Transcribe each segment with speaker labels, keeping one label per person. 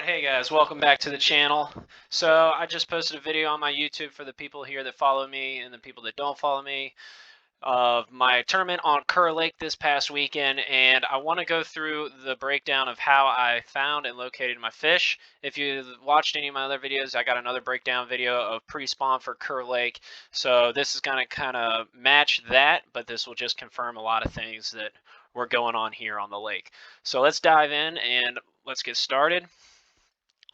Speaker 1: Hey guys, welcome back to the channel. So I just posted a video on my YouTube for the people here that follow me and the people that don't follow me of my tournament on Kerr Lake this past weekend, and I want to go through the breakdown of how I found and located my fish. If you watched any of my other videos, I got another breakdown video of pre-spawn for Kerr Lake, so this is going to kind of match that, but this will just confirm a lot of things that were going on here on the lake. So let's dive in and let's get started.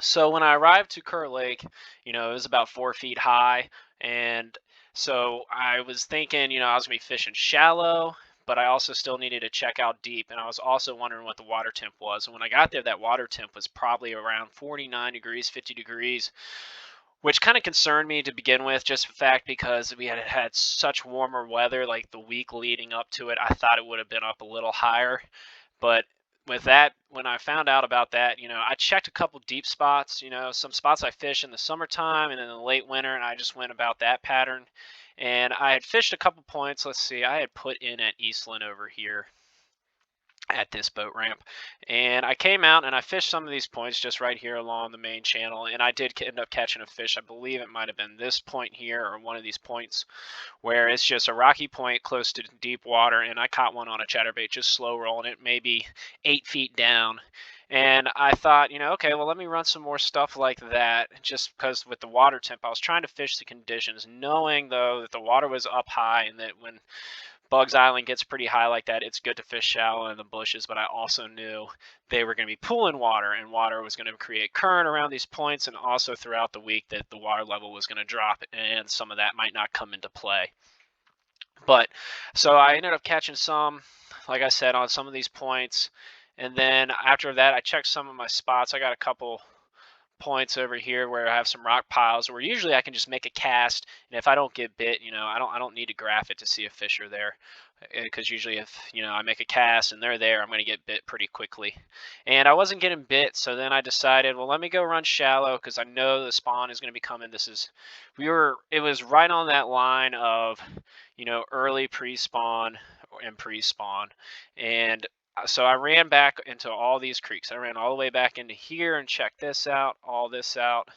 Speaker 1: So when I arrived to Kerr Lake, it was about 4 feet high, and so I was thinking, I was gonna be fishing shallow, but I also still needed to check out deep, and I was also wondering what the water temp was. And when I got there, that water temp was probably around 49 degrees, 50 degrees, which kind of concerned me to begin with, just the fact because we had such warmer weather, like the week leading up to it. I thought it would have been up a little higher, but with that, when I found out about that, I checked a couple deep spots, some spots I fish in the summertime and in the late winter, and I just went about that pattern. And I had fished a couple points. Let's see, I had put in at Eastland over here at this boat ramp, and I came out and I fished some of these points just right here along the main channel, and I did end up catching a fish. I believe it might have been this point here or one of these points where it's just a rocky point close to deep water, and I caught one on a chatterbait, just slow rolling it, maybe 8 feet down. And I thought, okay, well, let me run some more stuff like that, just because with the water temp, I was trying to fish the conditions, knowing though that the water was up high and that when Bugs Island gets pretty high like that, it's good to fish shallow in the bushes, but I also knew they were going to be pooling water, and water was going to create current around these points, and also throughout the week that the water level was going to drop, and some of that might not come into play. But so I ended up catching some, like I said, on some of these points, and then after that, I checked some of my spots. I got a couple points over here where I have some rock piles where usually I can just make a cast, and if I don't get bit, I don't need to graph it to see if fish are there, because usually if I make a cast and they're there, I'm going to get bit pretty quickly. And I wasn't getting bit, so then I decided, well, let me go run shallow because I know the spawn is going to be coming. It was right on that line of early pre-spawn and pre-spawn, and so I ran back into all these creeks. I ran all the way back into here and checked this out, all this out,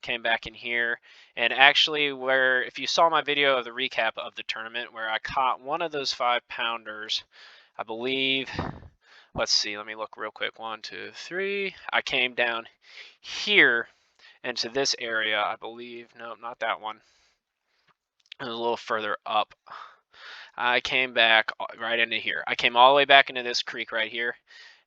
Speaker 1: came back in here. And actually, if you saw my video of the recap of the tournament where I caught one of those 5-pounders, I believe, let's see, let me look real quick. 1, 2, 3. I came down here into this area, I believe. No, not that one. It was a little further up. I came back right into here. I came all the way back into this creek right here.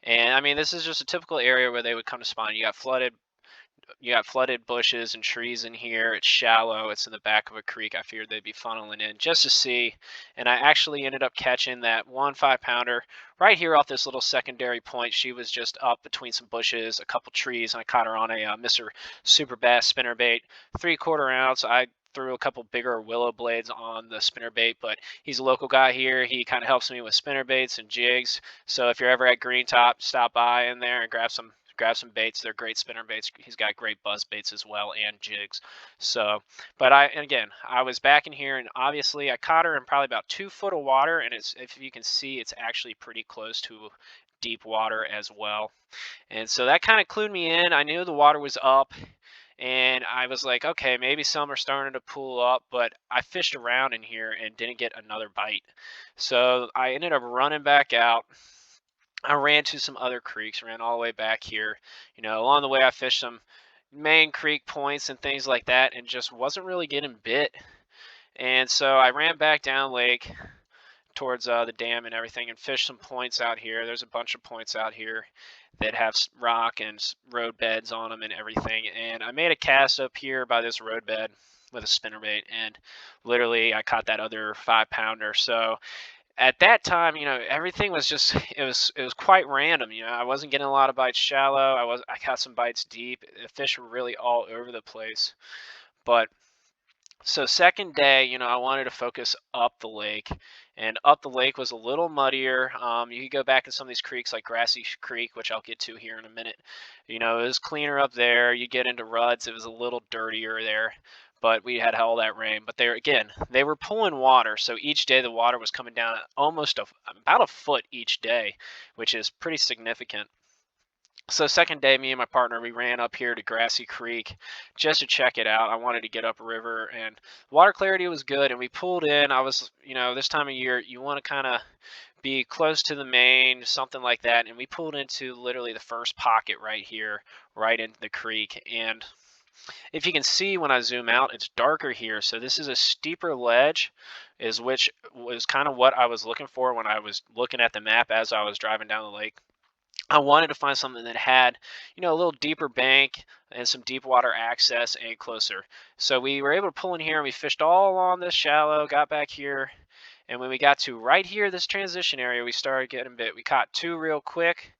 Speaker 1: And I mean, this is just a typical area where they would come to spawn. You got flooded bushes and trees in here. It's shallow. It's in the back of a creek. I figured they'd be funneling in just to see. And I actually ended up catching that 1 5-pounder right here off this little secondary point. She was just up between some bushes, a couple trees, and I caught her on a Mr. Super Bass spinnerbait, 3/4 ounce. I threw a couple bigger willow blades on the spinnerbait, but he's a local guy here. He kind of helps me with spinnerbaits and jigs. So if you're ever at Green Top, stop by in there and grab some baits. They're great spinner baits. He's got great buzz baits as well and jigs. So, but I was back in here, and obviously I caught her in probably about 2 foot of water, and if you can see, it's actually pretty close to deep water as well. And so that kind of clued me in. I knew the water was up, and I was like, okay, maybe some are starting to pool up, but I fished around in here and didn't get another bite. So I ended up running back out. I ran to some other creeks, ran all the way back here. Along the way I fished some main creek points and things like that, and just wasn't really getting bit. And so I ran back down lake towards the dam and everything and fished some points out here. There's a bunch of points out here that have rock and road beds on them and everything. And I made a cast up here by this road bed with a spinnerbait, and literally I caught that other 5-pounder. So at that time, everything was just it was quite random. I wasn't getting a lot of bites shallow. I caught some bites deep. The fish were really all over the place. But so second day, I wanted to focus up the lake, and up the lake was a little muddier. You could go back in some of these creeks like Grassy Creek, which I'll get to here in a minute. It was cleaner up there. You get into ruts, it was a little dirtier there, but we had all that rain. But they were pulling water, so each day the water was coming down almost about a foot each day, which is pretty significant. So second day, me and my partner, we ran up here to Grassy Creek just to check it out. I wanted to get upriver, and water clarity was good. And we pulled in. I was, this time of year, you want to kind of be close to the main, something like that. And we pulled into literally the first pocket right here, right into the creek. And if you can see when I zoom out, it's darker here. So this is a steeper ledge, which was kind of what I was looking for when I was looking at the map as I was driving down the lake. I wanted to find something that had, a little deeper bank and some deep water access and closer. So we were able to pull in here and we fished all along this shallow, got back here. And when we got to right here, this transition area, we started getting bit. We caught two real quick,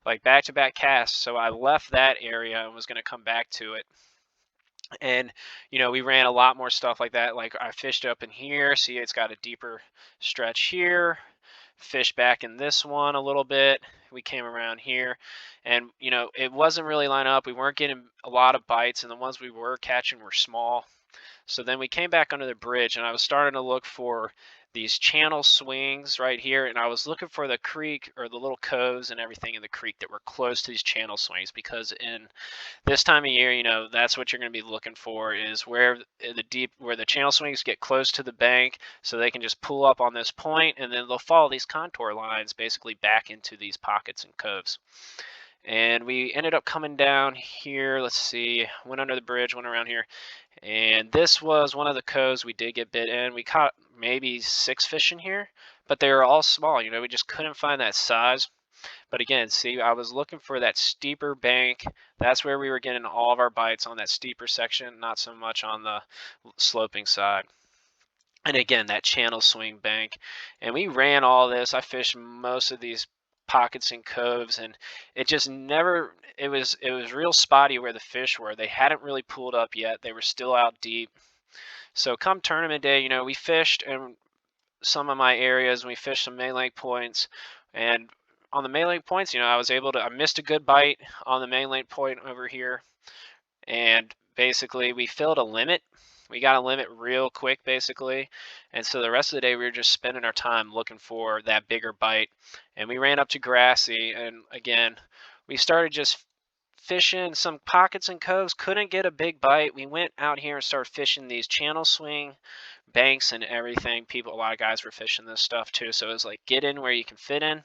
Speaker 1: like back-to-back casts. So I left that area and was going to come back to it. And, we ran a lot more stuff like that. Like I fished up in here. See, it's got a deeper stretch here. Fish back in this one a little bit. We came around here and, it wasn't really lining up. We weren't getting a lot of bites, and the ones we were catching were small. So then we came back under the bridge, and I was starting to look for these channel swings right here, and I was looking for the creek or the little coves and everything in the creek that were close to these channel swings, because in this time of year, that's what you're going to be looking for, is where the channel swings get close to the bank, so they can just pull up on this point, and then they'll follow these contour lines basically back into these pockets and coves. And we ended up coming down here. Let's see, went under the bridge, went around here, and this was one of the coves we did get bit in. We caught maybe 6 fish in here, but they were all small. We just couldn't find that size. But again, see, I was looking for that steeper bank. That's where we were getting all of our bites, on that steeper section, not so much on the sloping side. And again, that channel swing bank. And we ran all this. I fished most of these pockets and coves, and it just never, it was real spotty where the fish were. They hadn't really pulled up yet. They were still out deep. So come tournament day, we fished in some of my areas, and we fished some main lake points. And on the main lake points, I missed a good bite on the main lake point over here. And basically we filled a limit. We got a limit real quick, basically. And so the rest of the day we were just spending our time looking for that bigger bite. And we ran up to Grassy, and again, we started just fishing some pockets and coves, couldn't get a big bite. We went out here and started fishing these channel swing banks and everything. A lot of guys were fishing this stuff too. So it was like, get in where you can fit in.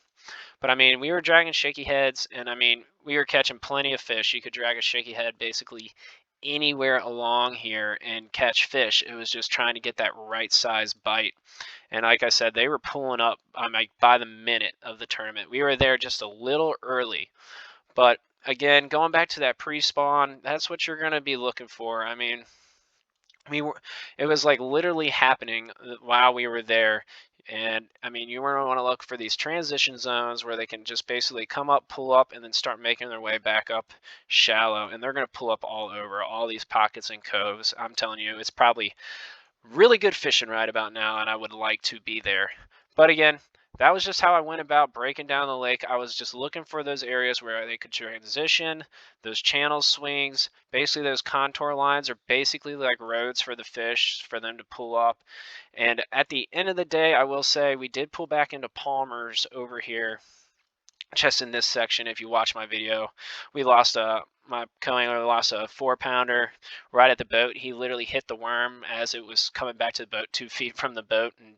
Speaker 1: But I mean, we were dragging shaky heads, and I mean, we were catching plenty of fish. You could drag a shaky head basically anywhere along here and catch fish. It was just trying to get that right size bite. And like I said, they were pulling up by the minute of the tournament. We were there just a little early. But again, going back to that pre-spawn, that's what you're going to be looking for. I mean, it was like literally happening while we were there. And I mean, you want to look for these transition zones where they can just basically come up, pull up, and then start making their way back up shallow. And they're going to pull up all over all these pockets and coves. I'm telling you, it's probably really good fishing right about now, and I would like to be there. But again, that was just how I went about breaking down the lake. I was just looking for those areas where they could transition, those channel swings. Basically, those contour lines are basically like roads for the fish, for them to pull up. And at the end of the day, I will say we did pull back into Palmer's over here, just in this section. If you watch my video, my co-angler lost a 4-pounder right at the boat. He literally hit the worm as it was coming back to the boat 2 feet from the boat, and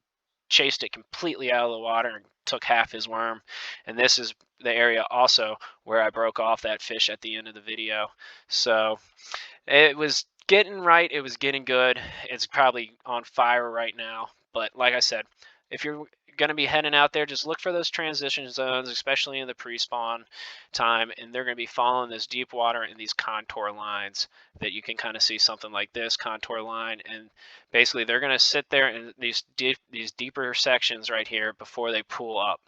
Speaker 1: chased it completely out of the water and took half his worm. And this is the area also where I broke off that fish at the end of the video. So it was getting right. It was getting good. It's probably on fire right now. But like I said, if you're going to be heading out there, just look for those transition zones, especially in the pre-spawn time, and they're going to be following this deep water and these contour lines that you can kind of see something like this contour line, and basically they're going to sit there in these deeper sections right here before they pull up.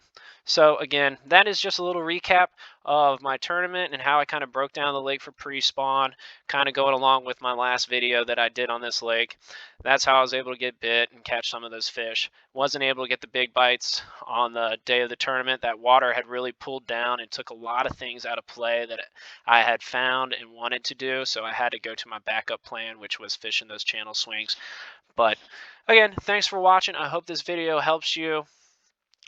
Speaker 1: So again, that is just a little recap of my tournament and how I kind of broke down the lake for pre-spawn, kind of going along with my last video that I did on this lake. That's how I was able to get bit and catch some of those fish. Wasn't able to get the big bites on the day of the tournament. That water had really pulled down and took a lot of things out of play that I had found and wanted to do, so I had to go to my backup plan, which was fishing those channel swings. But again, thanks for watching. I hope this video helps you.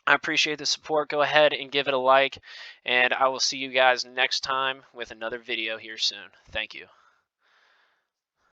Speaker 1: I appreciate the support. Go ahead and give it a like, and I will see you guys next time with another video here soon. Thank you.